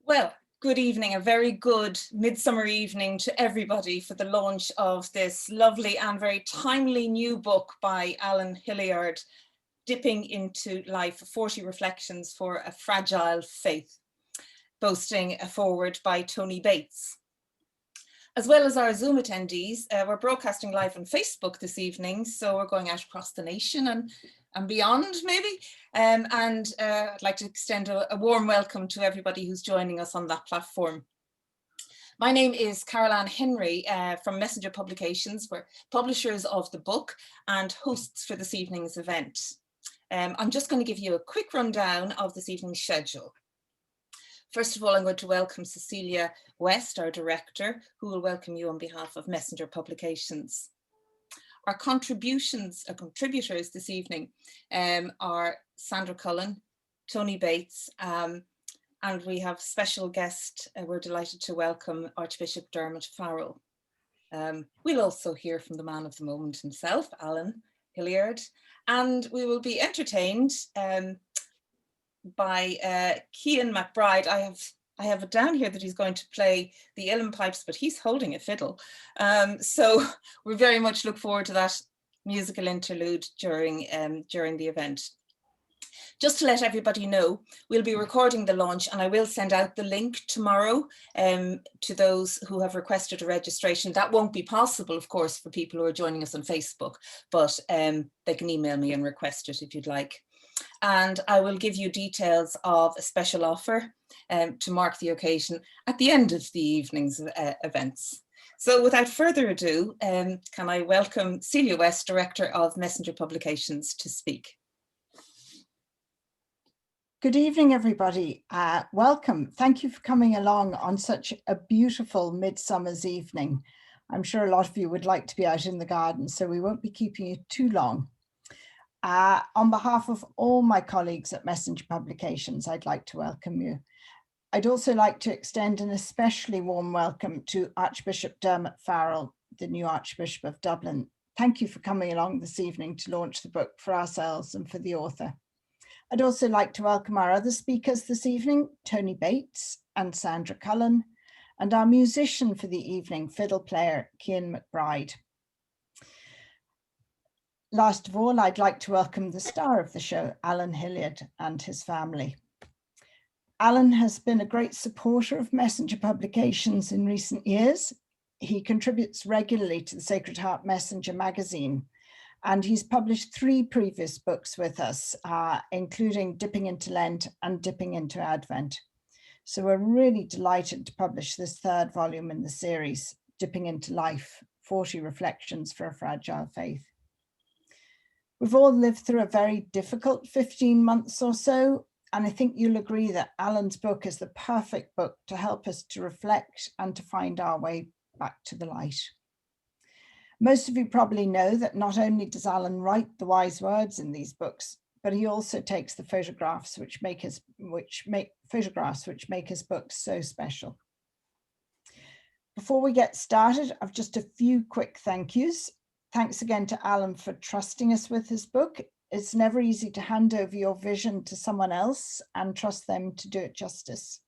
Well, good evening, a very good midsummer evening to everybody for the launch of this lovely and very timely new book by Alan Hilliard, Dipping into Life, 40 Reflections for a Fragile Faith, boasting a foreword by Tony Bates. As well as our Zoom attendees, we're broadcasting live on Facebook this evening, so we're going out across the nation and beyond maybe. I'd like to extend a warm welcome to everybody who's joining us on that platform. My name is Alan Henry from Messenger Publications. We're publishers of the book and hosts for this evening's event. I'm just going to give you a quick rundown of this evening's schedule. First of all, I'm going to welcome Cecilia West, our director, who will welcome you on behalf of Messenger Publications. Our contributors this evening are Sandra Cullen, Tony Bates, and we have special guest. We're delighted to welcome Archbishop Dermot Farrell. We'll also hear from the man of the moment himself, Alan Hilliard, and we will be entertained by Cian McBride. I have it down here that he's going to play the uilleann pipes, but he's holding a fiddle. So we very much look forward to that musical interlude during the event. Just to let everybody know, we'll be recording the launch and I will send out the link tomorrow to those who have requested a registration. That won't be possible, of course, for people who are joining us on Facebook, but they can email me and request it if you'd like. And I will give you details of a special offer to mark the occasion at the end of the evening's events. So without further ado, can I welcome Celia West, Director of Messenger Publications, to speak. Good evening, everybody. Welcome. Thank you for coming along on such a beautiful midsummer's evening. I'm sure a lot of you would like to be out in the garden, so we won't be keeping you too long. On behalf of all my colleagues at Messenger Publications, I'd like to welcome you. I'd also like to extend an especially warm welcome to Archbishop Dermot Farrell, the new Archbishop of Dublin. Thank you for coming along this evening to launch the book for ourselves and for the author. I'd also like to welcome our other speakers this evening, Tony Bates and Sandra Cullen, and our musician for the evening, fiddle player Cian McBride. Last of all, I'd like to welcome the star of the show, Alan Hilliard, and his family. Alan has been a great supporter of Messenger Publications in recent years. He contributes regularly to the Sacred Heart Messenger magazine, and he's published 3 previous books with us, including Dipping into Lent and Dipping into Advent. So we're really delighted to publish this 3rd volume in the series, Dipping into Life, 40 Reflections for a Fragile Faith. We've all lived through a very difficult 15 months or so, and I think you'll agree that Alan's book is the perfect book to help us to reflect and to find our way back to the light. Most of you probably know that not only does Alan write the wise words in these books, but he also takes the photographs which make his books so special. Before we get started, I've just a few quick thank yous. Thanks again to Alan for trusting us with his book. It's never easy to hand over your vision to someone else and trust them to do it justice.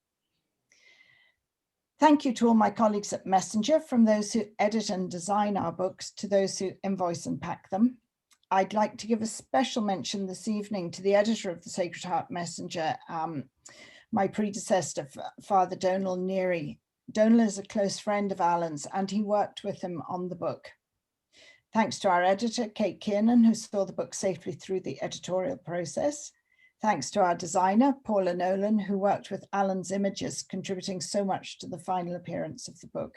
Thank you to all my colleagues at Messenger, from those who edit and design our books to those who invoice and pack them. I'd like to give a special mention this evening to the editor of the Sacred Heart Messenger, my predecessor, Father Donal Neary. Donal is a close friend of Alan's and he worked with him on the book. Thanks to our editor, Kate Kiernan, who saw the book safely through the editorial process. Thanks to our designer, Paula Nolan, who worked with Alan's images, contributing so much to the final appearance of the book.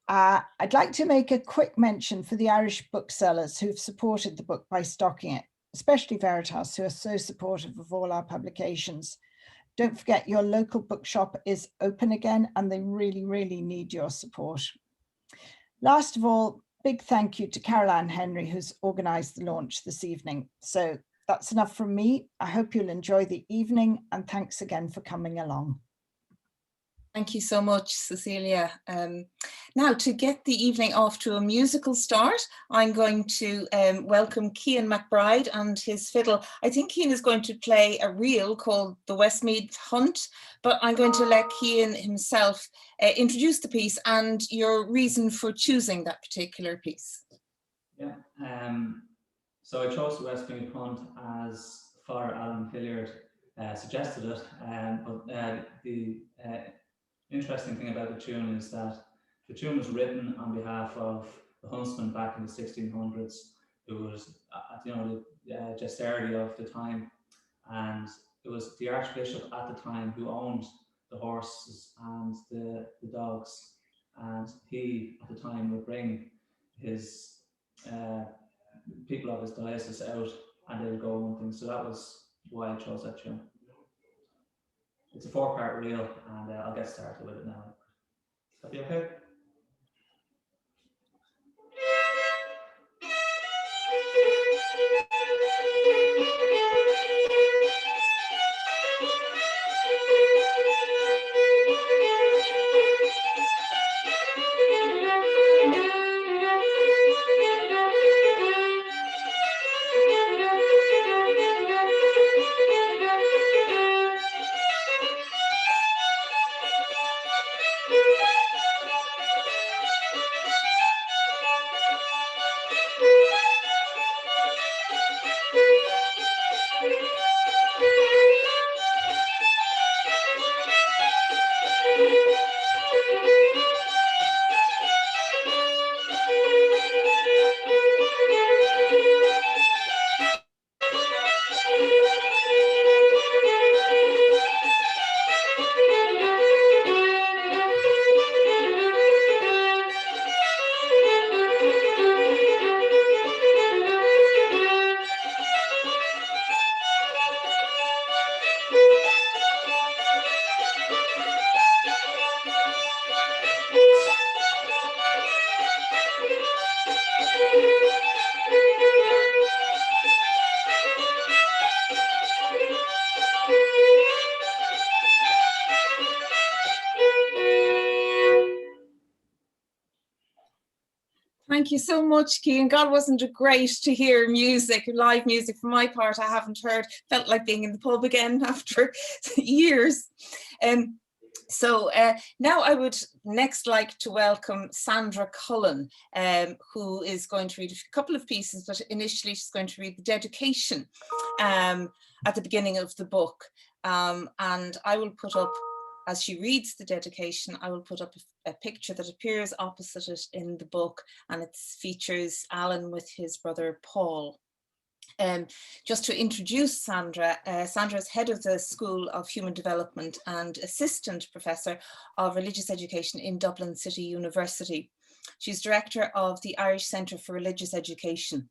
I'd like to make a quick mention for the Irish booksellers who've supported the book by stocking it, especially Veritas, who are so supportive of all our publications. Don't forget, your local bookshop is open again and they really, really need your support. Last of all, big thank you to Alan Henry, who's organised the launch this evening. So that's enough from me. I hope you'll enjoy the evening and thanks again for coming along. Thank you so much, Cecilia. Now, to get the evening off to a musical start, I'm going to welcome Cian McBride and his fiddle. I think Cian is going to play a reel called The Westmeath Hunt, but I'm going to let Cian himself introduce the piece and your reason for choosing that particular piece. Yeah, so I chose The Westmeath Hunt as Father Alan Hilliard suggested it, but the interesting thing about the tune is that the tune was written on behalf of the huntsman back in the 1600s. It was, the jesterity of the time, and it was the Archbishop at the time who owned the horses and the dogs, and he at the time would bring his people of his diocese out, and they would go and things. So that was why I chose that tune. It's a 4-part reel, and I'll get started with it now. That be okay? Thank you so much, Cian. God, wasn't it great to hear music, live music? For my part, I haven't heard, felt like being in the pub again after years. So now I would next like to welcome Sandra Cullen, who is going to read a couple of pieces, but initially she's going to read the dedication at the beginning of the book. And I will put up, as she reads the dedication, I will put up a picture that appears opposite it in the book, and it features Alan with his brother Paul. Just to introduce Sandra, Sandra is head of the School of Human Development and assistant professor of religious education in Dublin City University. She's director of the Irish Centre for Religious Education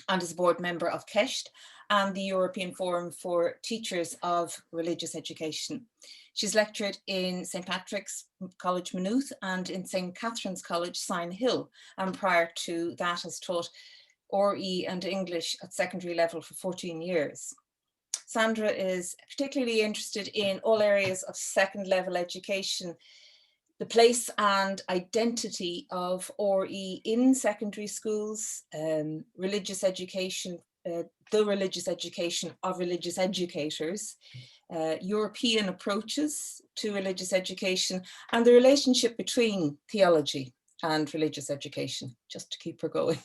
and is a board member of KESHT and the European Forum for Teachers of Religious Education. She's lectured in St. Patrick's College Maynooth and in St. Catherine's College Sign Hill, and prior to that has taught RE and English at secondary level for 14 years. Sandra is particularly interested in all areas of second level education, the place and identity of RE in secondary schools, religious education, the religious education of religious educators, European approaches to religious education, and the relationship between theology and religious education, just to keep her going.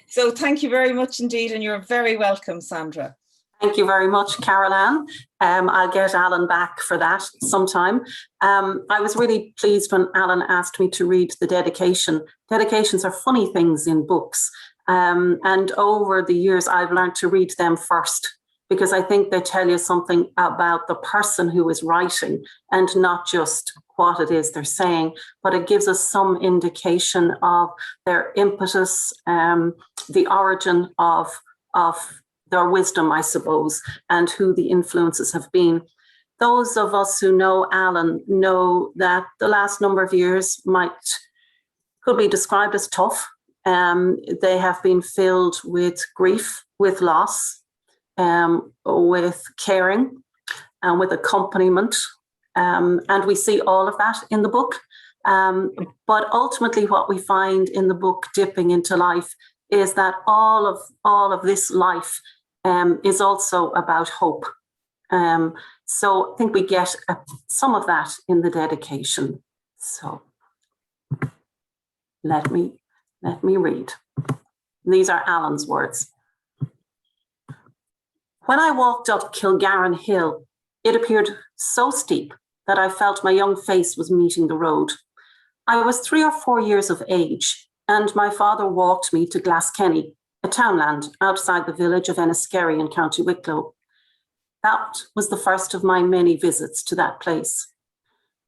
So thank you very much indeed, and you're very welcome, Sandra. Thank you very much, Carol-Ann. I'll get Alan back for that sometime. I was really pleased when Alan asked me to read the dedication. Dedications are funny things in books. And over the years, I've learned to read them first, because I think they tell you something about the person who is writing and not just what it is they're saying, but it gives us some indication of their impetus, the origin of their wisdom, I suppose, and who the influences have been. Those of us who know Alan know that the last number of years could be described as tough. They have been filled with grief, with loss, with caring, and with accompaniment, And we see all of that in the book. But ultimately what we find in the book, Dipping into Life, is that all of this life is also about hope. So I think we get some of that in the dedication. So let me read. These are Alan's words. When I walked up Kilgarran Hill, it appeared so steep that I felt my young face was meeting the road. I was 3 or 4 years of age, and my father walked me to Glaskenny, a townland outside the village of Enniskerry in County Wicklow. That was the first of my many visits to that place.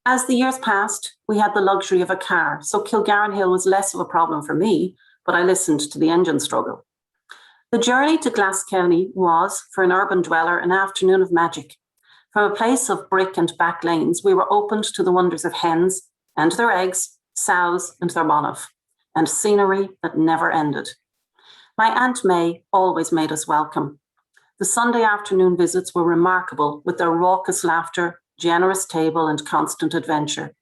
As the years passed, we had the luxury of a car, so Kilgarran Hill was less of a problem for me, but I listened to the engine struggle. The journey to Glaskenny was, for an urban dweller, an afternoon of magic. From a place of brick and back lanes, we were opened to the wonders of hens and their eggs, sows and their monaf, and scenery that never ended. My Aunt May always made us welcome. The Sunday afternoon visits were remarkable with their raucous laughter, generous table and constant adventure.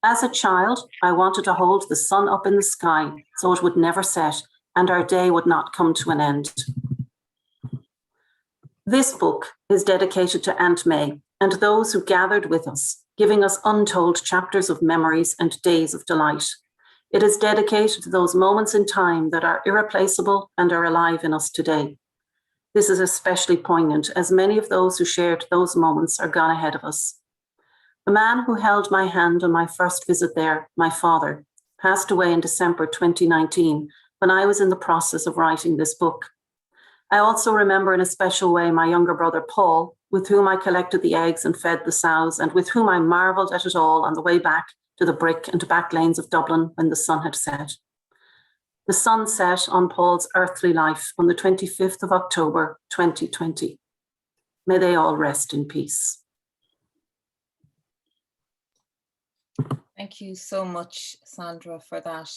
As a child, I wanted to hold the sun up in the sky so it would never set and our day would not come to an end. This book is dedicated to Aunt May and those who gathered with us, giving us untold chapters of memories and days of delight. It is dedicated to those moments in time that are irreplaceable and are alive in us today. This is especially poignant as many of those who shared those moments are gone ahead of us. The man who held my hand on my first visit there, my father, passed away in December 2019 when I was in the process of writing this book. I also remember in a special way my younger brother Paul, with whom I collected the eggs and fed the sows, and with whom I marvelled at it all on the way back to the brick and back lanes of Dublin when the sun had set. The sun set on Paul's earthly life on the 25th of October 2020. May they all rest in peace. Thank you so much, Sandra, for that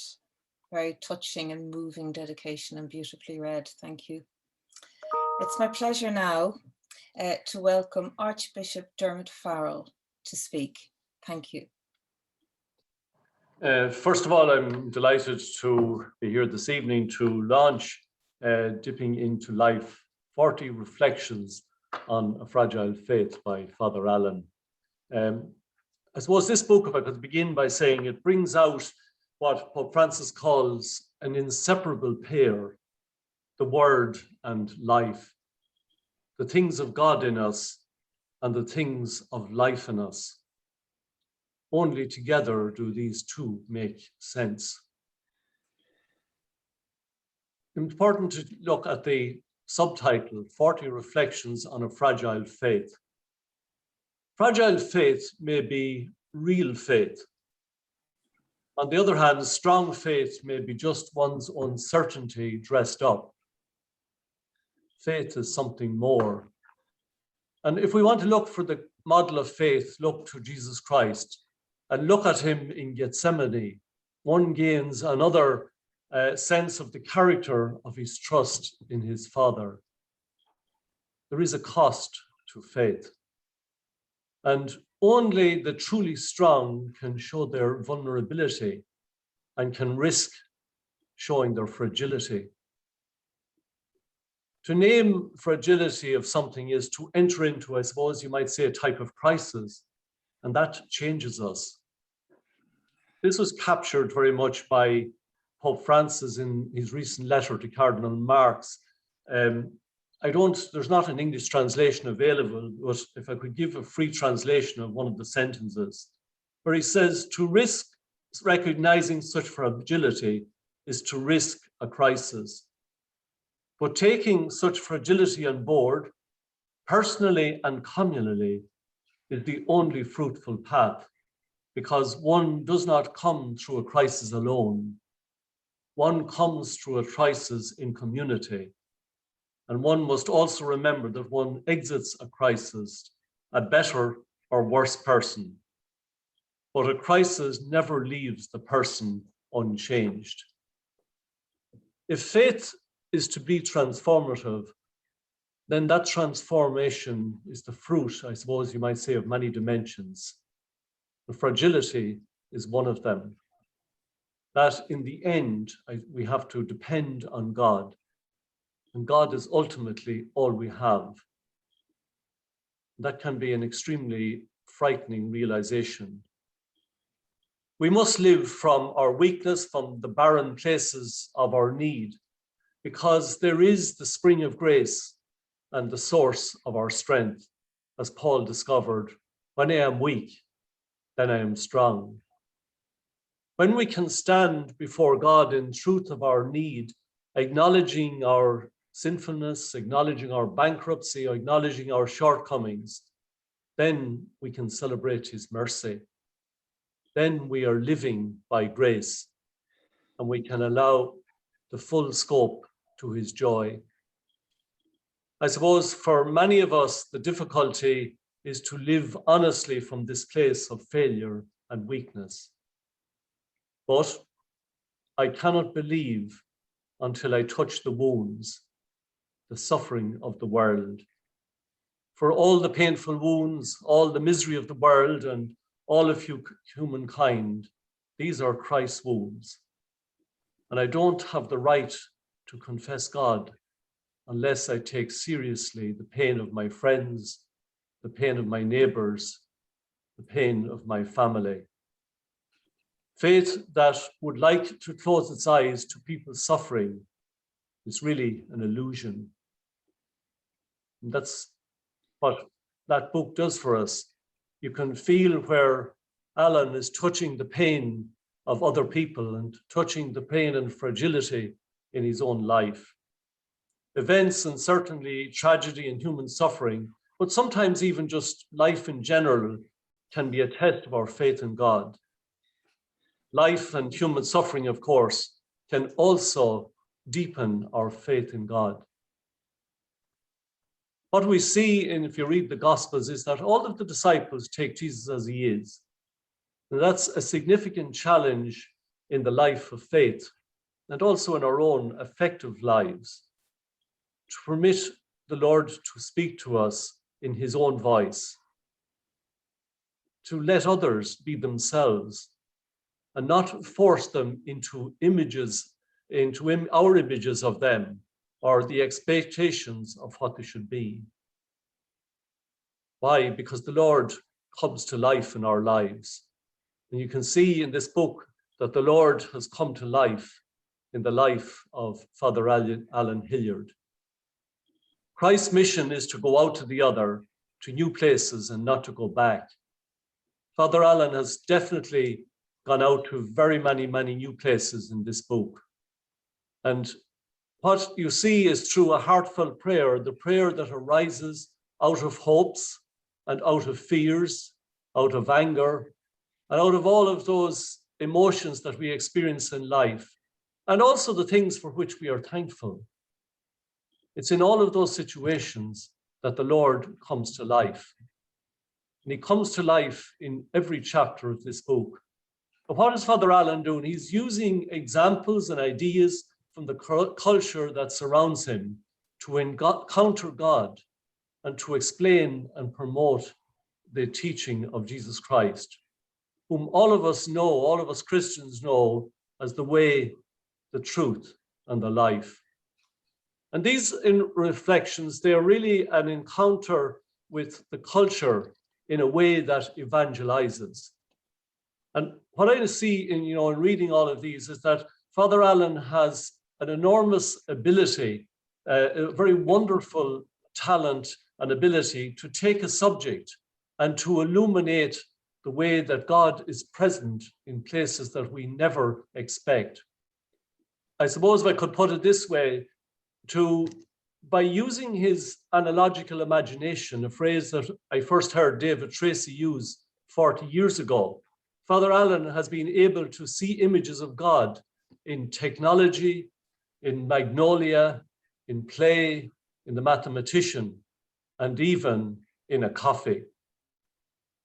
very touching and moving dedication and beautifully read. Thank you. It's my pleasure now to welcome Archbishop Dermot Farrell to speak. Thank you. First of all, I'm delighted to be here this evening to launch Dipping into Life, 40 Reflections on a Fragile Faith by Father Alan. I suppose this book, if I could begin by saying, it brings out what Pope Francis calls an inseparable pair, the Word and life, the things of God in us and the things of life in us. Only together do these two make sense. Important to look at the subtitle, 40 Reflections on a Fragile Faith. Fragile faith may be real faith. On the other hand, strong faith may be just one's own certainty dressed up. Faith is something more. And if we want to look for the model of faith, look to Jesus Christ and look at him in Gethsemane. One gains another sense of the character of his trust in his Father. There is a cost to faith. And only the truly strong can show their vulnerability and can risk showing their fragility. To name fragility of something is to enter into, I suppose you might say, a type of crisis, and that changes us. This was captured very much by Pope Francis in his recent letter to Cardinal Marx. There's not an English translation available, but if I could give a free translation of one of the sentences, where he says, to risk recognizing such fragility is to risk a crisis. But taking such fragility on board, personally and communally, is the only fruitful path, because one does not come through a crisis alone. One comes through a crisis in community. And one must also remember that one exits a crisis a better or worse person. But a crisis never leaves the person unchanged. If faith is to be transformative, then that transformation is the fruit, I suppose you might say, of many dimensions. The fragility is one of them. That in the end, we have to depend on God. And God is ultimately all we have. That can be an extremely frightening realization. We must live from our weakness, from the barren places of our need, because there is the spring of grace and the source of our strength, as Paul discovered, when I am weak, then I am strong. When we can stand before God in truth of our need, acknowledging our sinfulness, acknowledging our bankruptcy, acknowledging our shortcomings, then we can celebrate his mercy. Then we are living by grace, and we can allow the full scope to his joy. I suppose for many of us, the difficulty is to live honestly from this place of failure and weakness. But I cannot believe until I touch the wounds, the suffering of the world. For all the painful wounds, all the misery of the world, and all of humankind, these are Christ's wounds. And I don't have the right to confess God unless I take seriously the pain of my friends, the pain of my neighbors, the pain of my family. Faith that would like to close its eyes to people's suffering is really an illusion. And that's what that book does for us. You can feel where Alan is touching the pain of other people and touching the pain and fragility in his own life. Events and certainly tragedy and human suffering, but sometimes even just life in general, can be a test of our faith in God. Life and human suffering, of course, can also deepen our faith in God. What we see, if you read the Gospels, is that all of the disciples take Jesus as he is. And that's a significant challenge in the life of faith and also in our own effective lives, to permit the Lord to speak to us in his own voice, to let others be themselves and not force them into images, into our images of them or the expectations of what they should be. Why? Because the Lord comes to life in our lives. And you can see in this book that the Lord has come to life in the life of Father Alan Hilliard. Christ's mission is to go out to the other, to new places, and not to go back. Father Alan has definitely gone out to very many new places in this book. And what you see is through a heartfelt prayer, the prayer that arises out of hopes and out of fears, out of anger, and out of all of those emotions that we experience in life, and also the things for which we are thankful. It's in all of those situations that the Lord comes to life. And he comes to life in every chapter of this book. But what is Father Alan doing? He's using examples and ideas from the culture that surrounds him to encounter God and to explain and promote the teaching of Jesus Christ, whom all of us know, all of us Christians know as the way, the truth, and the life. And these reflections, they are really an encounter with the culture in a way that evangelizes. And what I see in reading all of these is that Father Alan has an enormous ability, a very wonderful talent and ability to take a subject and to illuminate the way that God is present in places that we never expect. I suppose if I could put it this way, by using his analogical imagination, a phrase that I first heard David Tracy use 40 years ago, Father Alan has been able to see images of God in technology, in Magnolia, in play, in the mathematician, and even in a coffee.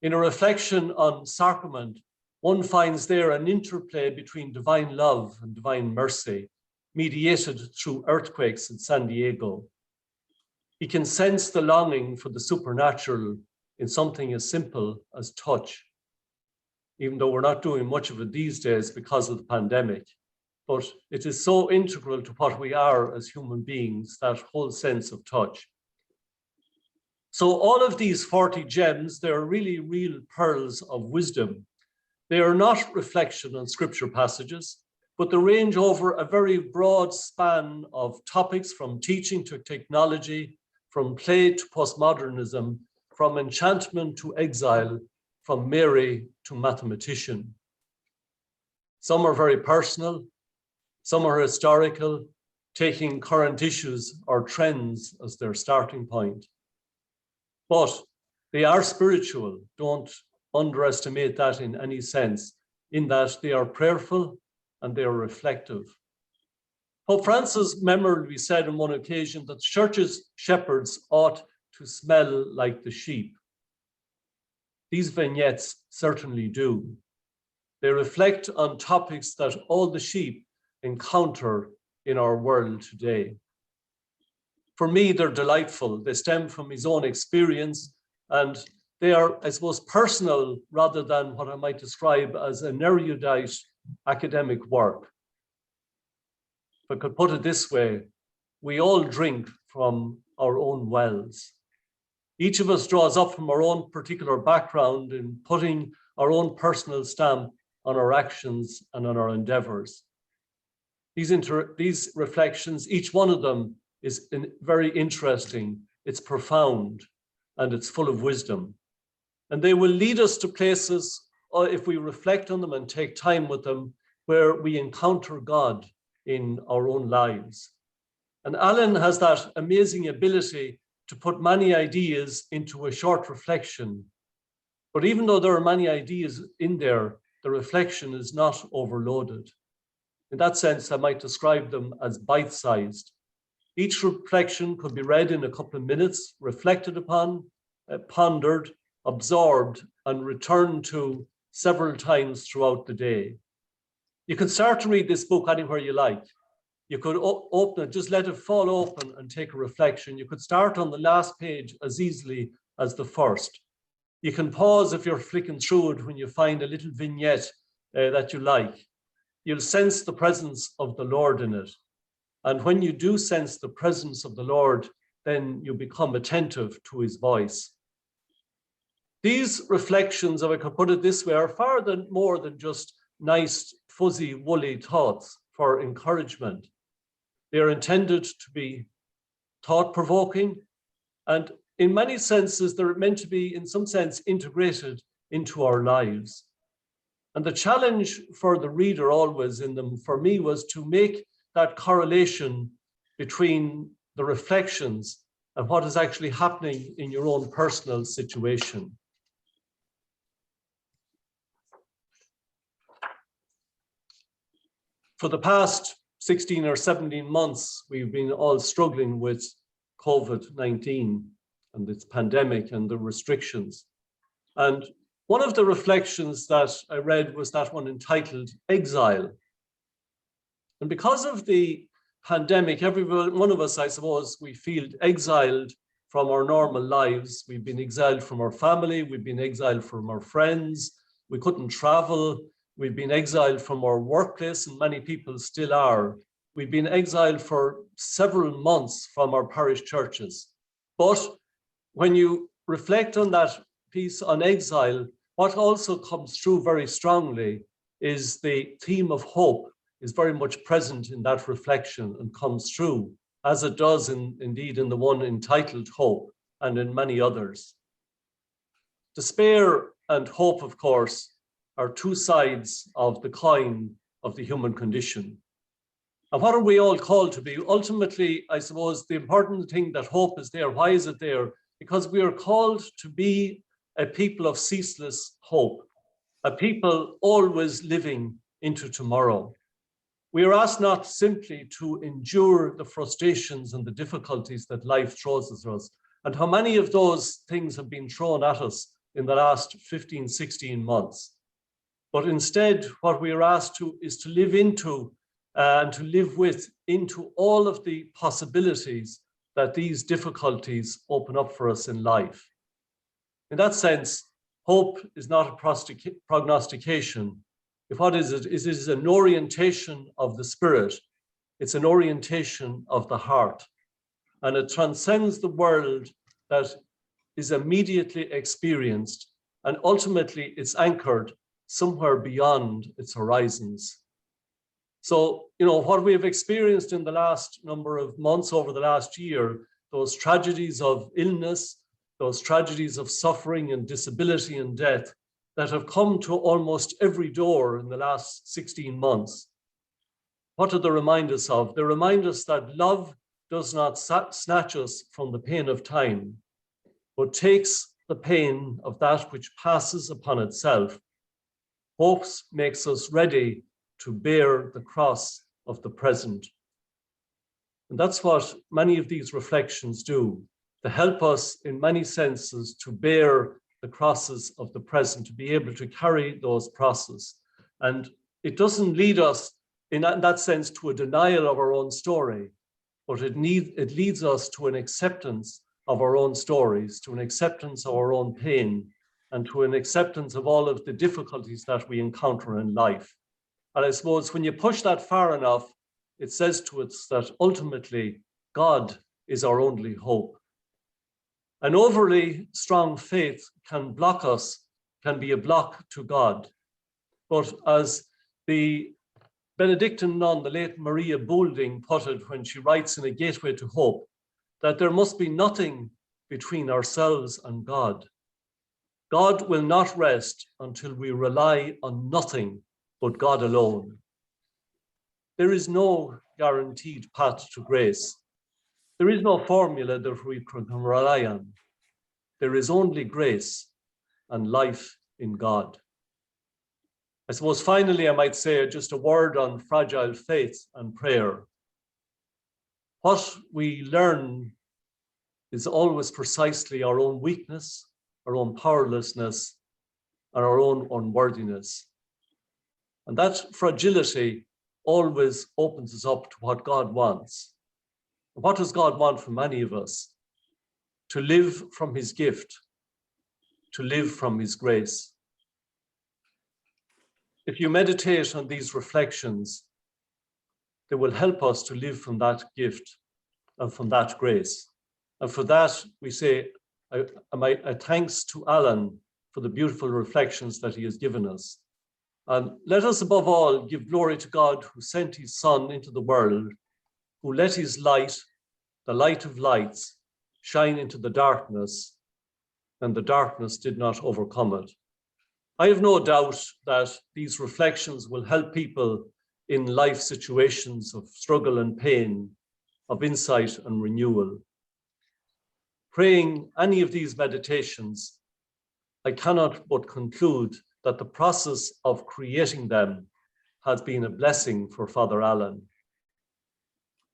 In a reflection on sacrament, one finds there an interplay between divine love and divine mercy, mediated through earthquakes in San Diego. He can sense the longing for the supernatural in something as simple as touch, even though we're not doing much of it these days because of the pandemic. But it is so integral to what we are as human beings, that whole sense of touch. So all of these 40 gems, they're really real pearls of wisdom. They are not reflection on scripture passages, but they range over a very broad span of topics, from teaching to technology, from play to postmodernism, from enchantment to exile, from Mary to mathematician. Some are very personal, some are historical, taking current issues or trends as their starting point. But they are spiritual. Don't underestimate that in any sense, in that they are prayerful and they are reflective. Pope Francis memorably said on one occasion that the church's shepherds ought to smell like the sheep. These vignettes certainly do. They reflect on topics that all the sheep encounter in our world today. For me, they're delightful. They stem from his own experience, and they are, I suppose, personal rather than what I might describe as an erudite academic work. If I could put it this way, we all drink from our own wells. Each of us draws up from our own particular background in putting our own personal stamp on our actions and on our endeavors. These reflections, each one of them is very interesting, it's profound, and it's full of wisdom. And they will lead us to places, if we reflect on them and take time with them, where we encounter God in our own lives. And Alan has that amazing ability to put many ideas into a short reflection. But even though there are many ideas in there, the reflection is not overloaded. In that sense, I might describe them as bite-sized. Each reflection could be read in a couple of minutes, reflected upon, pondered, absorbed, and returned to several times throughout the day. You can start to read this book anywhere you like. You could open it, just let it fall open and take a reflection. You could start on the last page as easily as the first. You can pause if you're flicking through it when you find a little vignette that you like. You'll sense the presence of the Lord in it. And when you do sense the presence of the Lord, then you become attentive to his voice. These reflections, if I could put it this way, are far more than just nice, fuzzy, woolly thoughts for encouragement. They are intended to be thought-provoking, and in many senses, they're meant to be, in some sense, integrated into our lives. And the challenge for the reader always in them, for me, was to make that correlation between the reflections and what is actually happening in your own personal situation. For the past 16 or 17 months, we've been all struggling with COVID-19 and its pandemic and the restrictions. And one of the reflections that I read was that one entitled Exile. And because of the pandemic, every one of us, I suppose, we feel exiled from our normal lives. We've been exiled from our family, we've been exiled from our friends, we couldn't travel, we've been exiled from our workplace, and many people still are. We've been exiled for several months from our parish churches. But when you reflect on that piece on exile, what also comes through very strongly is the theme of hope is very much present in that reflection and comes through, as it does indeed in the one entitled Hope and in many others. Despair and hope, of course, are two sides of the coin of the human condition. And what are we all called to be? Ultimately, I suppose the important thing that hope is there. Why is it there? Because we are called to be a people of ceaseless hope, a people always living into tomorrow. We are asked not simply to endure the frustrations and the difficulties that life throws at us, and how many of those things have been thrown at us in the last 15, 16 months. But instead, what we are asked to is to live into and to live with into all of the possibilities that these difficulties open up for us in life. In that sense, hope is not a prognostication. If what is it? It is an orientation of the spirit. It's an orientation of the heart. And it transcends the world that is immediately experienced, and ultimately it's anchored somewhere beyond its horizons. So, what we have experienced in the last number of months, over the last year, those tragedies of illness, those tragedies of suffering and disability and death that have come to almost every door in the last 16 months. What do they remind us of? They remind us that love does not snatch us from the pain of time, but takes the pain of that which passes upon itself. Hope makes us ready to bear the cross of the present. And that's what many of these reflections do, to help us in many senses to bear the crosses of the present, to be able to carry those crosses. And it doesn't lead us in that sense to a denial of our own story, but it leads us to an acceptance of our own stories, to an acceptance of our own pain, and to an acceptance of all of the difficulties that we encounter in life. And I suppose when you push that far enough, it says to us that ultimately God is our only hope. An overly strong faith can block us, can be a block to God. But as the Benedictine nun, the late Maria Boulding, put it when she writes in A Gateway to Hope, that there must be nothing between ourselves and God. God will not rest until we rely on nothing but God alone. There is no guaranteed path to grace. There is no formula that we can rely on. There is only grace and life in God. I suppose finally, I might say just a word on fragile faith and prayer. What we learn is always precisely our own weakness, our own powerlessness, and our own unworthiness. And that fragility always opens us up to what God wants. What does God want from many of us? To live from his gift, to live from his grace. If you meditate on these reflections, they will help us to live from that gift and from that grace. And for that, we say a thanks to Alan for the beautiful reflections that he has given us. And let us above all give glory to God who sent his Son into the world, who let his light, the light of lights, shine into the darkness, and the darkness did not overcome it. I have no doubt that these reflections will help people in life situations of struggle and pain, of insight and renewal. Praying any of these meditations, I cannot but conclude that the process of creating them has been a blessing for Father Alan.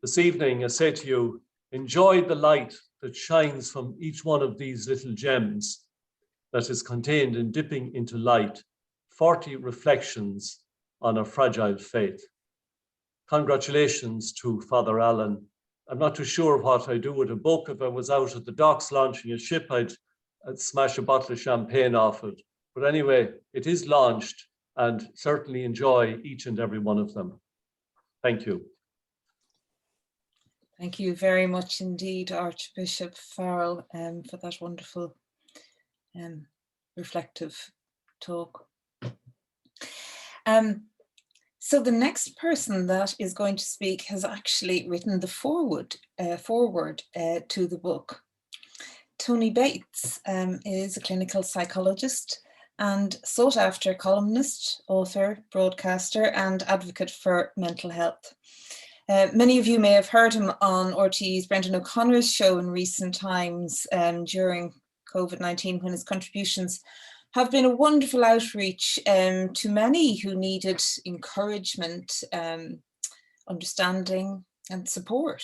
This evening, I say to you, enjoy the light that shines from each one of these little gems that is contained in Dipping into Light, 40 reflections on a fragile faith. Congratulations to Father Alan. I'm not too sure what I'd do with a book. If I was out at the docks launching a ship, I'd smash a bottle of champagne off it. But anyway, it is launched, and certainly enjoy each and every one of them. Thank you. Thank you very much indeed, Archbishop Farrell, for that wonderful reflective talk. So the next person that is going to speak has actually written the foreword to the book. Tony Bates is a clinical psychologist and sought after columnist, author, broadcaster, and advocate for mental health. Many of you may have heard him on RTÉ's Brendan O'Connor's show in recent times during COVID-19, when his contributions have been a wonderful outreach to many who needed encouragement, understanding, and support.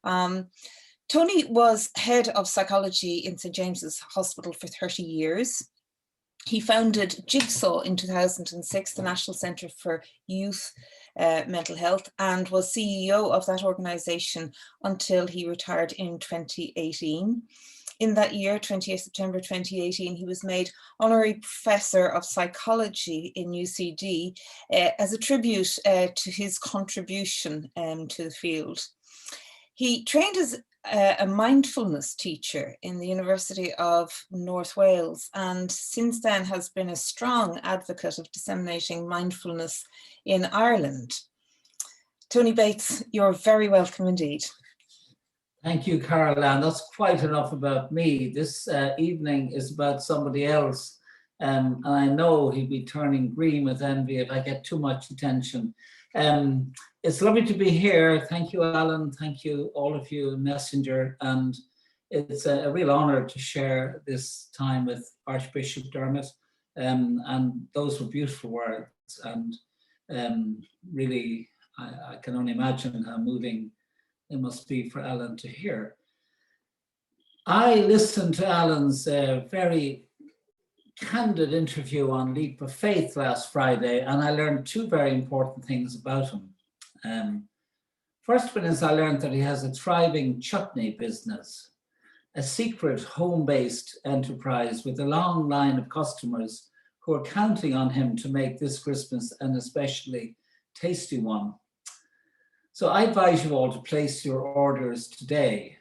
Tony was head of psychology in St. James's Hospital for 30 years. He founded Jigsaw in 2006, the National Centre for Youth mental health and was CEO of that organisation until he retired in 2018. In that year, 28 September 2018, he was made Honorary Professor of Psychology in UCD as a tribute to his contribution to the field. He trained as a mindfulness teacher in the University of North Wales, and since then has been a strong advocate of disseminating mindfulness in Ireland. Tony Bates, you're very welcome indeed. Thank you, Caroline. That's quite enough about me. This evening is about somebody else, and I know he'll be turning green with envy if I get too much attention. It's lovely to be here. Thank you, Alan. Thank you, all of you, Messenger. And it's a real honor to share this time with Archbishop Dermot. And those were beautiful words. And really, I can only imagine how moving it must be for Alan to hear. I listened to Alan's very candid interview on Leap of Faith last Friday, and I learned two very important things about him. First one is I learned that he has a thriving chutney business, a secret home-based enterprise with a long line of customers who are counting on him to make this Christmas an especially tasty one. So I advise you all to place your orders today.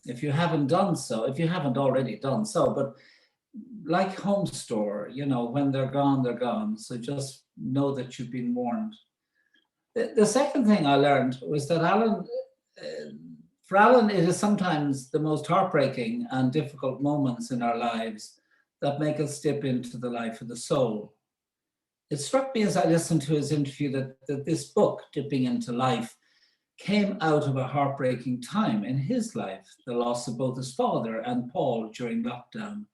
If you haven't done so, if you haven't already done so, but like Home Store, you know, when they're gone, they're gone. So just know that you've been warned. The second thing I learned was that for Alan, it is sometimes the most heartbreaking and difficult moments in our lives that make us dip into the life of the soul. It struck me as I listened to his interview that this book, Dipping into Life, came out of a heartbreaking time in his life, the loss of both his father and Paul during lockdown,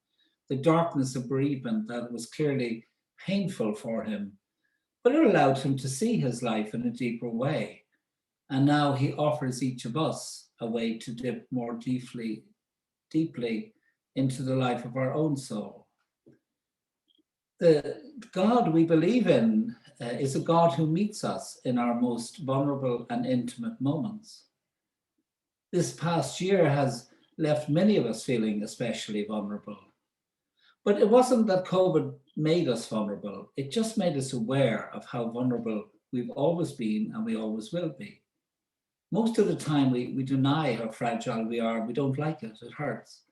the darkness of bereavement that was clearly painful for him, but it allowed him to see his life in a deeper way. And now he offers each of us a way to dip more deeply into the life of our own soul. The God we believe in is a God who meets us in our most vulnerable and intimate moments. This past year has left many of us feeling especially vulnerable. But it wasn't that COVID made us vulnerable. It just made us aware of how vulnerable we've always been and we always will be. Most of the time we deny how fragile we are. We don't like it. It hurts.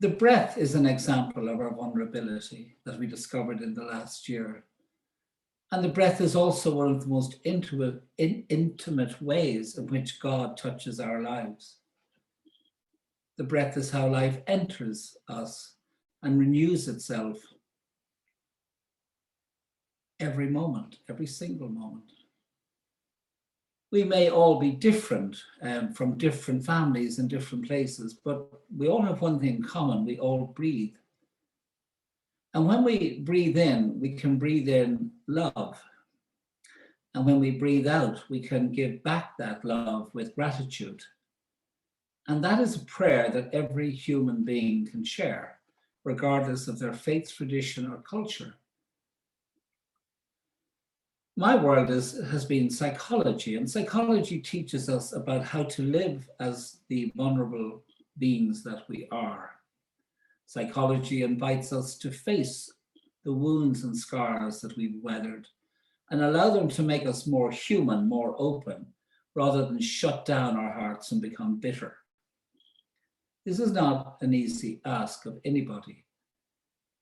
The breath is an example of our vulnerability that we discovered in the last year. And the breath is also one of the most intimate ways in which God touches our lives. The breath is how life enters us and renews itself every moment, every single moment. We may all be different from different families and different places, but we all have one thing in common: we all breathe. And when we breathe in, we can breathe in love. And when we breathe out, we can give back that love with gratitude. And that is a prayer that every human being can share, regardless of their faith, tradition, or culture. My world has been psychology, and psychology teaches us about how to live as the vulnerable beings that we are. Psychology invites us to face the wounds and scars that we've weathered and allow them to make us more human, more open, rather than shut down our hearts and become bitter. This is not an easy ask of anybody.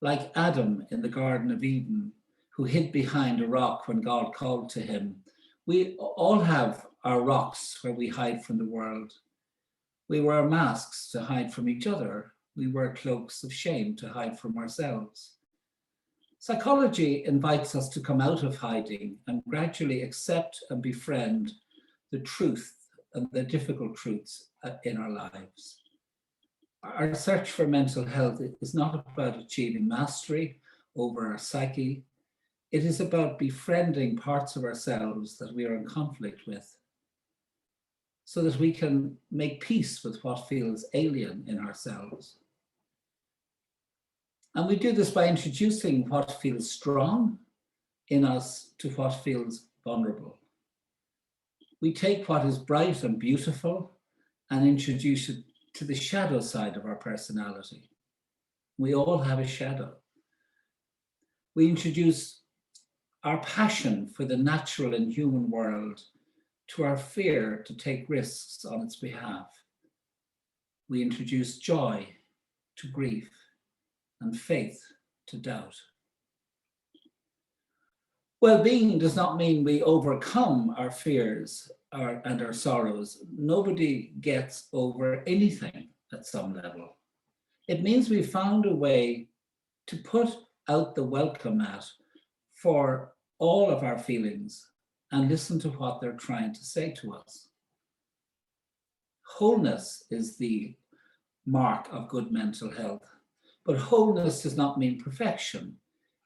Like Adam in the Garden of Eden, who hid behind a rock when God called to him, we all have our rocks where we hide from the world. We wear masks to hide from each other. We wear cloaks of shame to hide from ourselves. Psychology invites us to come out of hiding and gradually accept and befriend the truth and the difficult truths in our lives. Our search for mental health is not about achieving mastery over our psyche. It is about befriending parts of ourselves that we are in conflict with, so that we can make peace with what feels alien in ourselves. And we do this by introducing what feels strong in us to what feels vulnerable. We take what is bright and beautiful and introduce it to the shadow side of our personality. We all have a shadow. We introduce our passion for the natural and human world to our fear to take risks on its behalf. We introduce joy to grief and faith to doubt. Well-being does not mean we overcome our fears and our sorrows. Nobody gets over anything at some level. It means we found a way to put out the welcome mat for all of our feelings and listen to what they're trying to say to us. Wholeness is the mark of good mental health, but wholeness does not mean perfection.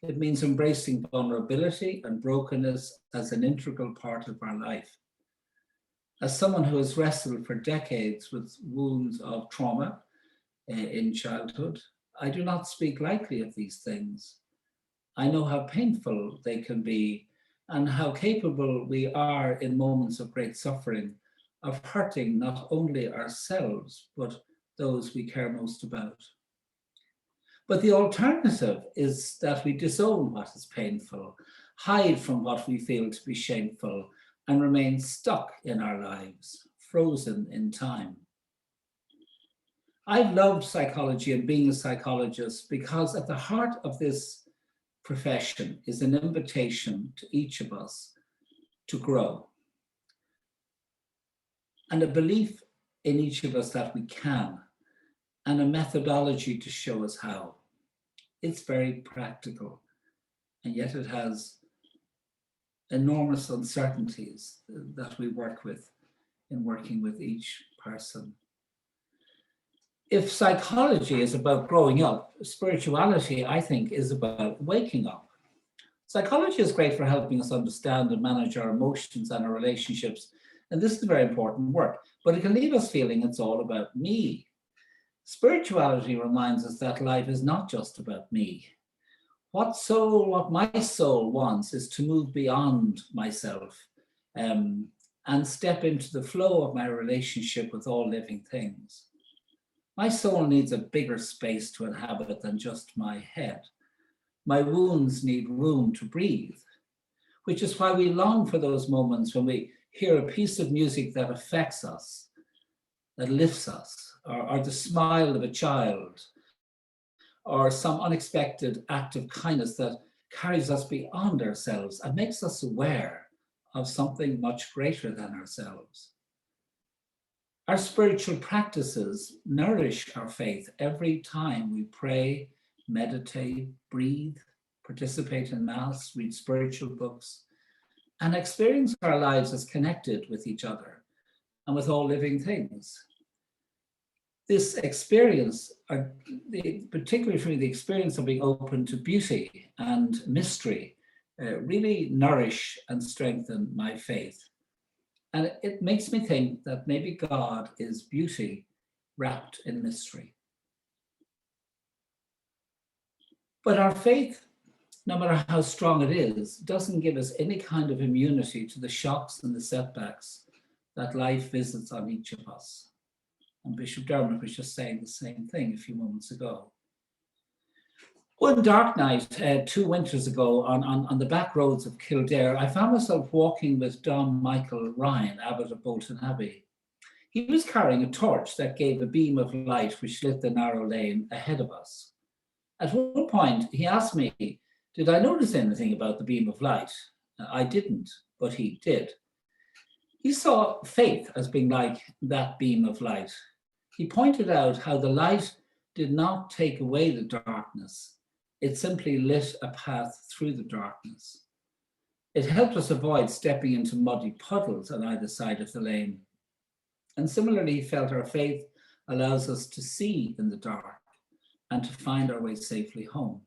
It means embracing vulnerability and brokenness as an integral part of our life. As someone who has wrestled for decades with wounds of trauma in childhood, I do not speak lightly of these things. I know how painful they can be and how capable we are in moments of great suffering of hurting not only ourselves, but those we care most about. But the alternative is that we disown what is painful, hide from what we feel to be shameful, and remain stuck in our lives, frozen in time. I've loved psychology and being a psychologist because at the heart of this profession is an invitation to each of us to grow, and a belief in each of us that we can, and a methodology to show us how. It's very practical, and yet it has enormous uncertainties that we work with in working with each person. If psychology is about growing up, spirituality, I think, is about waking up. Psychology is great for helping us understand and manage our emotions and our relationships, and this is very important work, but it can leave us feeling it's all about me. Spirituality reminds us that life is not just about me. What my soul wants is to move beyond myself and step into the flow of my relationship with all living things. My soul needs a bigger space to inhabit than just my head. My wounds need room to breathe, which is why we long for those moments when we hear a piece of music that affects us, that lifts us, or the smile of a child, or some unexpected act of kindness that carries us beyond ourselves and makes us aware of something much greater than ourselves. Our spiritual practices nourish our faith every time we pray, meditate, breathe, participate in Mass, read spiritual books, and experience our lives as connected with each other and with all living things. This experience, particularly through the experience of being open to beauty and mystery, really nourish and strengthen my faith. And it makes me think that maybe God is beauty wrapped in mystery. But our faith, no matter how strong it is, doesn't give us any kind of immunity to the shocks and the setbacks that life visits on each of us. And Bishop Dermot was just saying the same thing a few moments ago. One dark night, 2 winters ago, on the back roads of Kildare, I found myself walking with Dom Michael Ryan, Abbot of Bolton Abbey. He was carrying a torch that gave a beam of light which lit the narrow lane ahead of us. At one point, he asked me, did I notice anything about the beam of light? I didn't, but he did. He saw faith as being like that beam of light. He pointed out how the light did not take away the darkness. It simply lit a path through the darkness. It helped us avoid stepping into muddy puddles on either side of the lane. And similarly, he felt our faith allows us to see in the dark and to find our way safely home.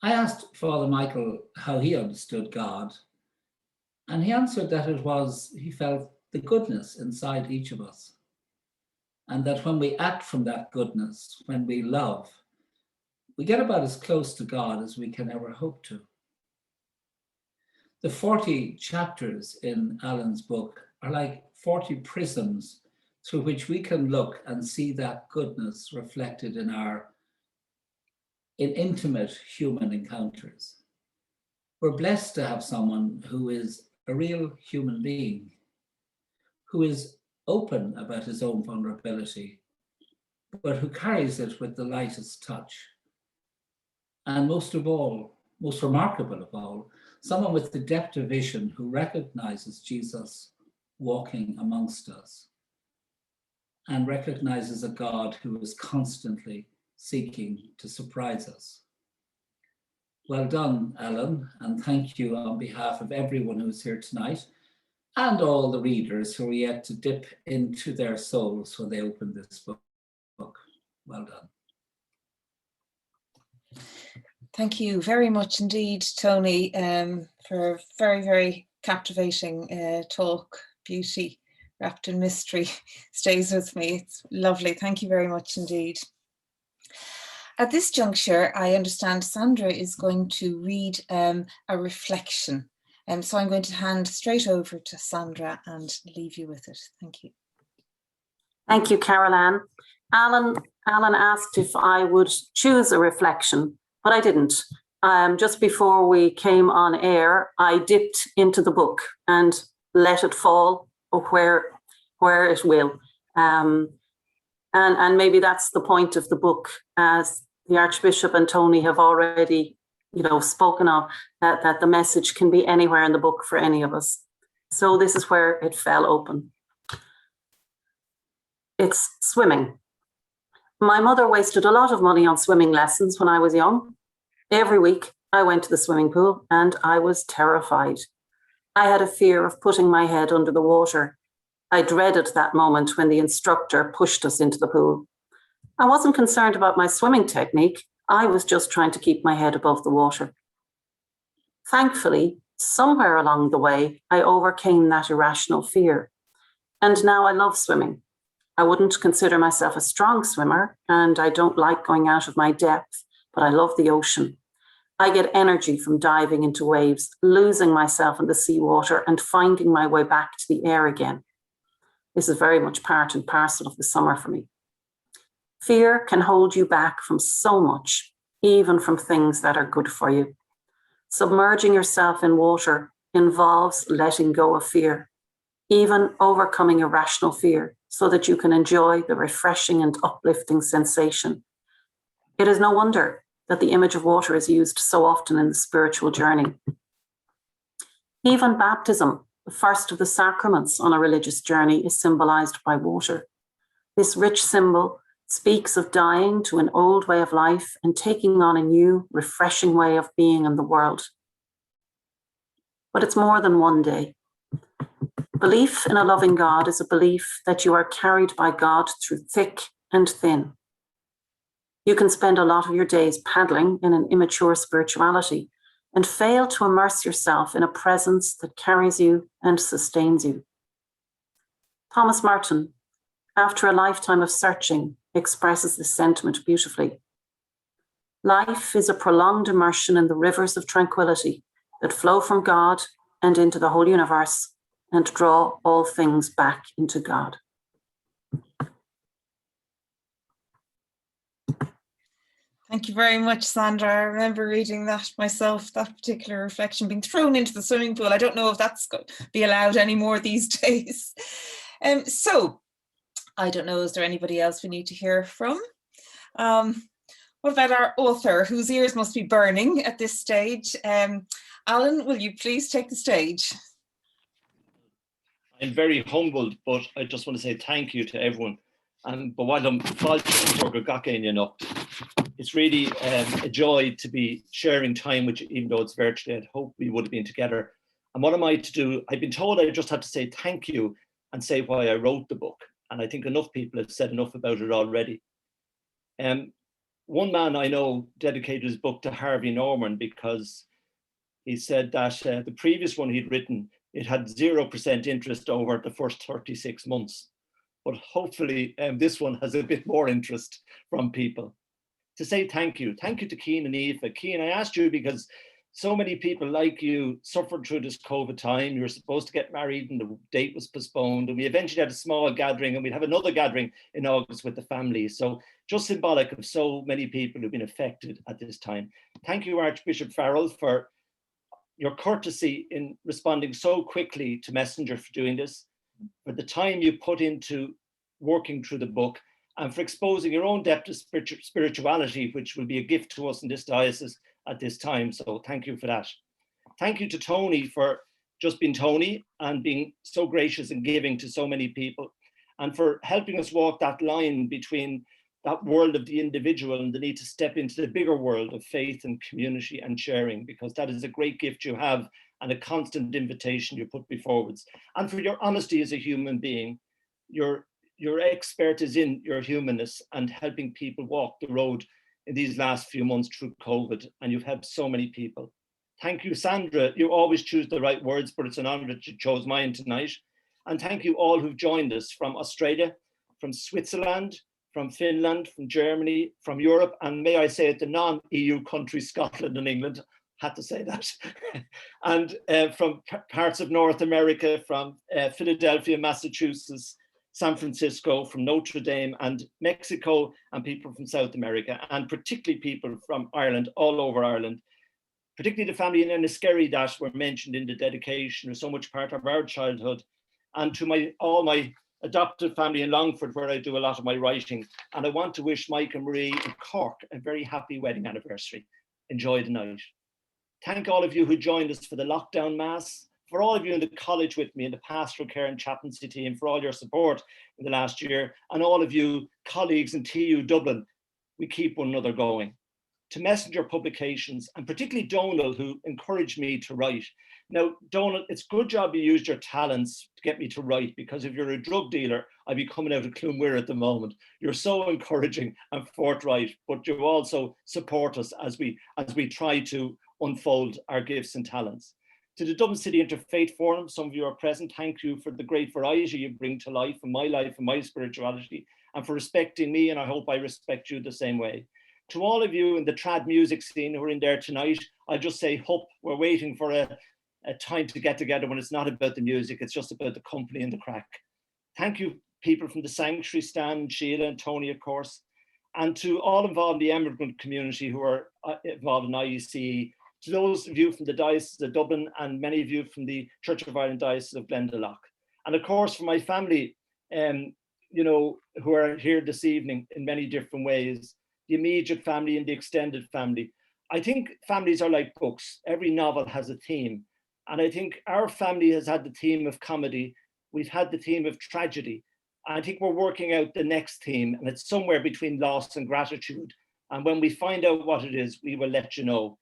I asked Father Michael how he understood God, and he answered that he felt the goodness inside each of us. And that when we act from that goodness, when we love, we get about as close to God as we can ever hope to. The 40 chapters in Alan's book are like 40 prisms through which we can look and see that goodness reflected in intimate human encounters. We're blessed to have someone who is a real human being, who is open about his own vulnerability, but who carries it with the lightest touch. And most of all, most remarkable of all, someone with the depth of vision who recognizes Jesus walking amongst us and recognizes a God who is constantly seeking to surprise us. Well done, Alan, and thank you on behalf of everyone who's here tonight and all the readers who are yet to dip into their souls when they open this book. Well done. Thank you very much indeed, Tony, for a very, very captivating talk. Beauty wrapped in mystery stays with me. It's lovely. Thank you very much indeed. At this juncture, I understand Sandra is going to read a reflection. So I'm going to hand straight over to Sandra and leave you with it. Thank you. Thank you, Carol-Ann. Alan asked if I would choose a reflection, but I didn't. Just before we came on air, I dipped into the book and let it fall where it will. And maybe that's the point of the book, as the Archbishop and Tony have already, spoken of, that the message can be anywhere in the book for any of us. So this is where it fell open. It's swimming. My mother wasted a lot of money on swimming lessons when I was young. Every week I went to the swimming pool and I was terrified. I had a fear of putting my head under the water. I dreaded that moment when the instructor pushed us into the pool. I wasn't concerned about my swimming technique. I was just trying to keep my head above the water. Thankfully, somewhere along the way, I overcame that irrational fear. And now I love swimming. I wouldn't consider myself a strong swimmer, and I don't like going out of my depth, but I love the ocean. I get energy from diving into waves, losing myself in the seawater and finding my way back to the air again. This is very much part and parcel of the summer for me. Fear can hold you back from so much, even from things that are good for you. Submerging yourself in water involves letting go of fear, even overcoming irrational fear, so that you can enjoy the refreshing and uplifting sensation. It is no wonder that the image of water is used so often in the spiritual journey. Even baptism, the first of the sacraments on a religious journey, is symbolized by water. This rich symbol speaks of dying to an old way of life and taking on a new, refreshing way of being in the world. But it's more than one day. Belief in a loving God is a belief that you are carried by God through thick and thin. You can spend a lot of your days paddling in an immature spirituality and fail to immerse yourself in a presence that carries you and sustains you. Thomas Merton, after a lifetime of searching, expresses this sentiment beautifully. Life is a prolonged immersion in the rivers of tranquility that flow from God and into the whole universe and draw all things back into God. Thank you very much, Sandra. I remember reading that myself, that particular reflection, being thrown into the swimming pool. I don't know if that's going to be allowed anymore these days. So, I don't know, is there anybody else we need to hear from? What about our author, whose ears must be burning at this stage? Alan, will you please take the stage? I'm very humbled, but I just want to say thank you to everyone. But while I'm it's really a joy to be sharing time with you, even though it's virtually. I'd hope we would have been together. And what am I to do? I've been told I just have to say thank you and say why I wrote the book. And I think enough people have said enough about it already. One man I know dedicated his book to Harvey Norman because he said that the previous one he'd written, it had 0% interest over the first 36 months. But hopefully this one has a bit more interest from people. To say thank you to Cian and Aoife. Cian, I asked you because So many people like you suffered through this COVID time. You were supposed to get married and the date was postponed, and we eventually had a small gathering, and we'd have another gathering in August with the family. So just symbolic of so many people who've been affected at this time. Thank you, Archbishop Farrell, for your courtesy in responding so quickly to Messenger, for doing this, for the time you put into working through the book, and for exposing your own depth of spirituality, which will be a gift to us in this diocese at this time. So thank you for that. Thank you to Tony for just being Tony and being so gracious and giving to so many people, and for helping us walk that line between that world of the individual and the need to step into the bigger world of faith and community and sharing, because that is a great gift you have and a constant invitation you put before us. And for your honesty as a human being, your expert is in your humanness and helping people walk the road in these last few months through COVID, and you've helped so many people. Thank you, Sandra. You always choose the right words, but it's an honor that you chose mine tonight. And thank you all who've joined us from Australia, from Switzerland, from Finland, from Germany, from Europe, and may I say it, the non-EU countries, Scotland and England, had to say that, and from parts of North America, from Philadelphia, Massachusetts, San Francisco, from Notre Dame and Mexico, and people from South America, and particularly people from Ireland, all over Ireland, particularly the family in Enniskerry that were mentioned in the dedication, are so much part of our childhood, and to all my adopted family in Longford, where I do a lot of my writing. And I want to wish Mike and Marie in Cork a very happy wedding anniversary. Enjoy the night. Thank all of you who joined us for the lockdown mass, for all of you in the college with me, in the pastoral care and chaplaincy team, for all your support in the last year, and all of you colleagues in TU Dublin. We keep one another going. To Messenger Publications, and particularly Donal, who encouraged me to write. Now, Donal, it's a good job you used your talents to get me to write, because if you're a drug dealer, I'd be coming out of Clonmere at the moment. You're so encouraging and forthright, but you also support us as we try to unfold our gifts and talents. To the Dublin City Interfaith Forum, some of you are present. Thank you for the great variety you bring to life and my spirituality, and for respecting me, and I hope I respect you the same way. To all of you in the trad music scene who are in there tonight, I'll just say, hup, we're waiting for a time to get together when it's not about the music, it's just about the company and the crack. Thank you, people from the Sanctuary, Stan, Sheila and Tony, of course, and to all involved in the emigrant community who are involved in IEC, to those of you from the Diocese of Dublin and many of you from the Church of Ireland Diocese of Glendalough. And of course, for my family, who are here this evening in many different ways, the immediate family and the extended family. I think families are like books. Every novel has a theme. And I think our family has had the theme of comedy. We've had the theme of tragedy. I think we're working out the next theme, and it's somewhere between loss and gratitude. And when we find out what it is, we will let you know.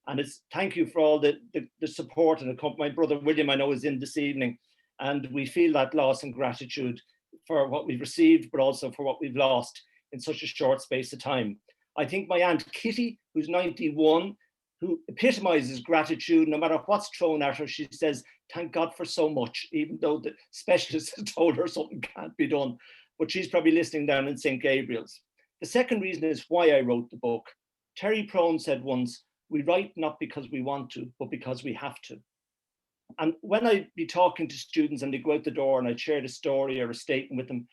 And it's thank you for all the support and my brother William, I know, is in this evening. And we feel that loss and gratitude for what we've received, but also for what we've lost in such a short space of time. I think my Aunt Kitty, who's 91, who epitomizes gratitude, no matter what's thrown at her, she says, thank God for so much, even though the specialist has told her something can't be done. But she's probably listening down in St. Gabriel's. The second reason is why I wrote the book. Terry Prone said once, we write not because we want to, but because we have to. And when I be talking to students and they go out the door and I share a story or a statement with them,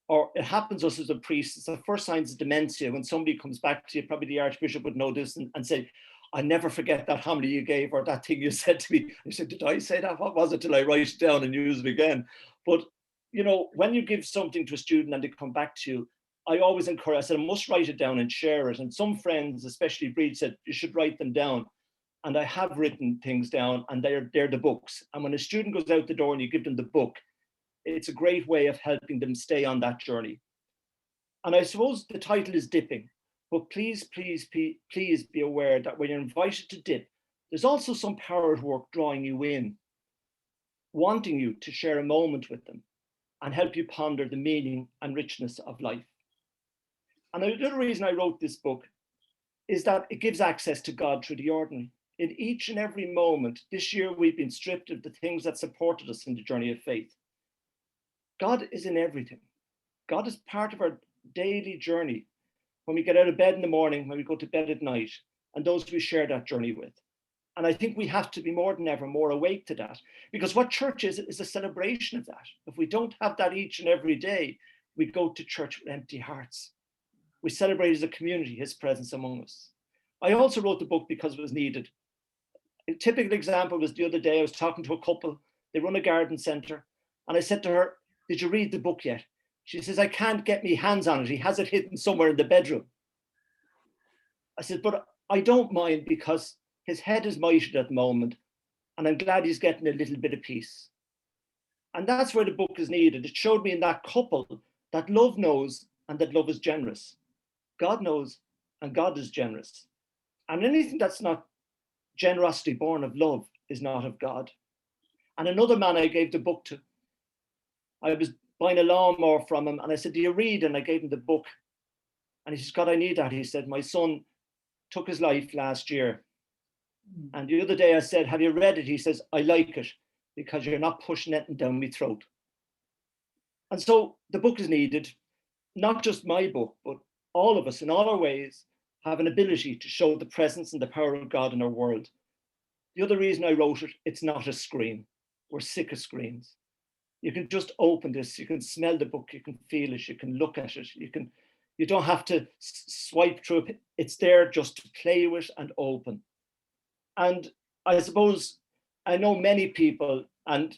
or it happens to us as a priest, it's the first signs of dementia when somebody comes back to you, probably the Archbishop would know this, and say, I never forget that homily you gave or that thing you said to me. I said, did I say that? What was it? Till I write it down and use it again. But, when you give something to a student and they come back to you, I always encourage, I said, I must write it down and share it. And some friends, especially Breed, said, you should write them down. And I have written things down, and they're the books. And when a student goes out the door and you give them the book, it's a great way of helping them stay on that journey. And I suppose the title is Dipping, but please, please, please be aware that when you're invited to dip, there's also some power at work drawing you in, wanting you to share a moment with them and help you ponder the meaning and richness of life. And the other reason I wrote this book is that it gives access to God through the ordinary. In each and every moment, this year we've been stripped of the things that supported us in the journey of faith. God is in everything. God is part of our daily journey. When we get out of bed in the morning, when we go to bed at night, and those we share that journey with. And I think we have to be more than ever more awake to that, because what church is a celebration of that. If we don't have that each and every day, we go to church with empty hearts. We celebrate as a community his presence among us. I also wrote the book because it was needed. A typical example was the other day, I was talking to a couple, they run a garden centre, and I said to her, did you read the book yet? She says, I can't get my hands on it. He has it hidden somewhere in the bedroom. I said, but I don't mind, because his head is mitred at the moment, and I'm glad he's getting a little bit of peace. And that's where the book is needed. It showed me in that couple that love knows and that love is generous. God knows and God is generous. And anything that's not generosity born of love is not of God. And another man I gave the book to, I was buying a lawnmower from him, and I said, do you read? And I gave him the book. And he says, God, I need that. He said, my son took his life last year. And the other day I said, have you read it? He says, I like it, because you're not pushing anything down my throat. And so the book is needed, not just my book, but all of us in all our ways have an ability to show the presence and the power of God in our world. The other reason I wrote it, it's not a screen. We're sick of screens. You can just open this, you can smell the book, you can feel it, you can look at it, you don't have to swipe through it. It's there just to play with and open. And I suppose I know many people, and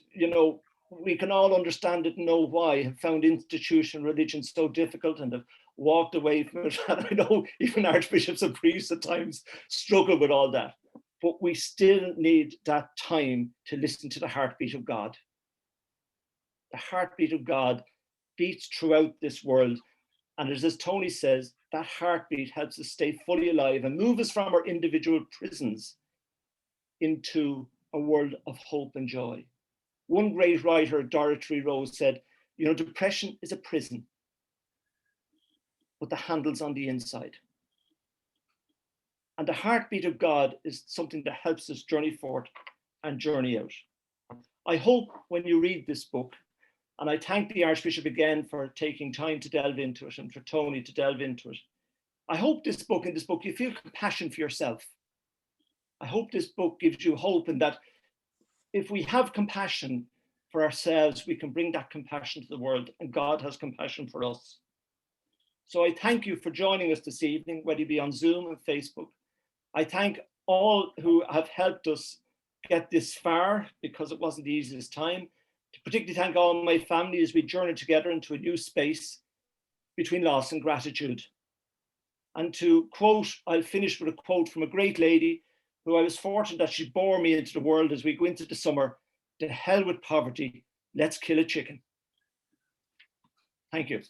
we can all understand it and know why, have found institutional religion so difficult and have walked away from it. And I know even archbishops and priests at times struggle with all that. But we still need that time to listen to the heartbeat of God. The heartbeat of God beats throughout this world. And as Tony says, that heartbeat helps us stay fully alive and move us from our individual prisons into a world of hope and joy. One great writer, Dorothy Rose, said, depression is a prison, but the handle's on the inside. And the heartbeat of God is something that helps us journey forward and journey out. I hope when you read this book, and I thank the Archbishop again for taking time to delve into it and for Tony to delve into it. I hope in this book, you feel compassion for yourself. I hope this book gives you hope, and that if we have compassion for ourselves, we can bring that compassion to the world, and God has compassion for us. So I thank you for joining us this evening, whether you be on Zoom and Facebook. I thank all who have helped us get this far, because it wasn't the easiest time. To particularly thank all my family as we journey together into a new space between loss and gratitude. And to quote, I'll finish with a quote from a great lady who I was fortunate that she bore me into the world as we go into the summer. To hell with poverty, let's kill a chicken. Thank you.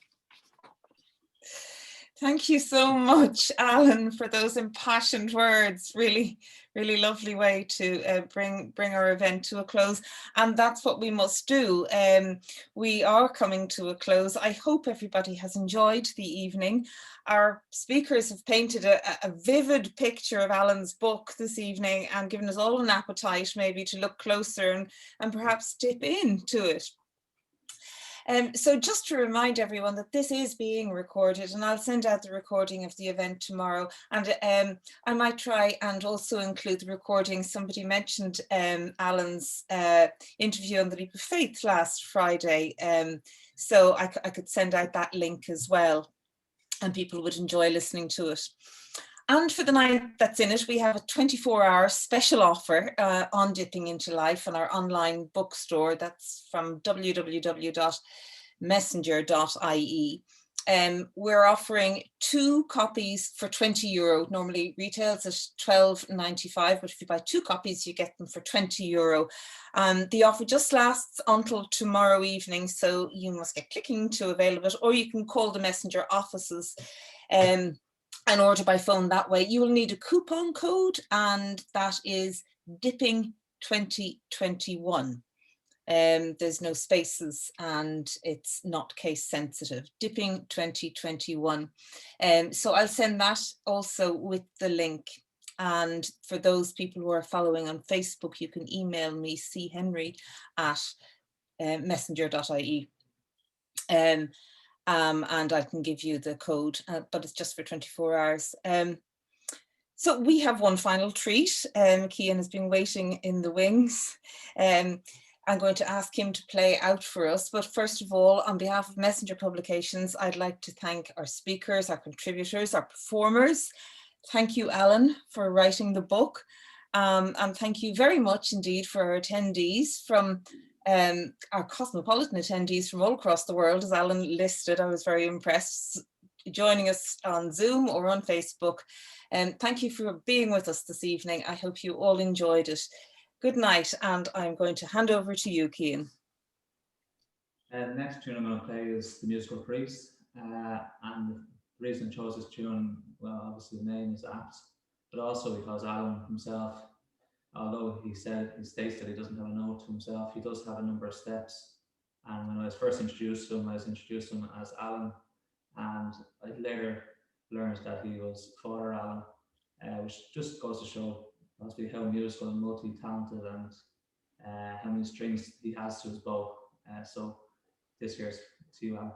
Thank you so much, Alan, for those impassioned words. Really, really lovely way to bring our event to a close. And that's what we must do. We are coming to a close. I hope everybody has enjoyed the evening. Our speakers have painted a vivid picture of Alan's book this evening and given us all an appetite maybe to look closer and perhaps dip into it. So just to remind everyone that this is being recorded, and I'll send out the recording of the event tomorrow. And I might try and also include the recording. Somebody mentioned Alan's interview on the Leap of Faith last Friday. So I could send out that link as well, and people would enjoy listening to it. And for the night that's in it, we have a 24-hour special offer on Dipping into Life on our online bookstore. That's from www.messenger.ie. We're offering 2 copies for €20. Normally retails at £12.95, but if you buy 2 copies, you get them for €20. The offer just lasts until tomorrow evening, so you must get clicking to avail of it, or you can call the Messenger offices and order by phone that way. You will need a coupon code, and that is Dipping 2021. There's no spaces and it's not case sensitive. Dipping 2021. So I'll send that also with the link. And for those people who are following on Facebook, you can email me, chenry@messenger.ie. And I can give you the code, but it's just for 24 hours. So we have one final treat. Cian has been waiting in the wings. I'm going to ask him to play out for us. But first of all, on behalf of Messenger Publications, I'd like to thank our speakers, our contributors, our performers. Thank you, Alan, for writing the book. And thank you very much indeed for our attendees from our cosmopolitan attendees from all across the world, as Alan listed. I was very impressed, joining us on Zoom or on Facebook. And thank you for being with us this evening. I hope you all enjoyed it. Good night, and I'm going to hand over to you, Cian. The next tune I'm going to play is The Musical Priest. And the reason I chose this tune, well, obviously the name is apt, but also because Alan himself, although he states that he doesn't have a note to himself, he does have a number of steps. And when I was first introduced to him, I was introduced to him as Alan, and I later learned that he was Father Alan, which just goes to show possibly how musical and multi-talented and how many strings he has to his bow. So this here's to you, Alan.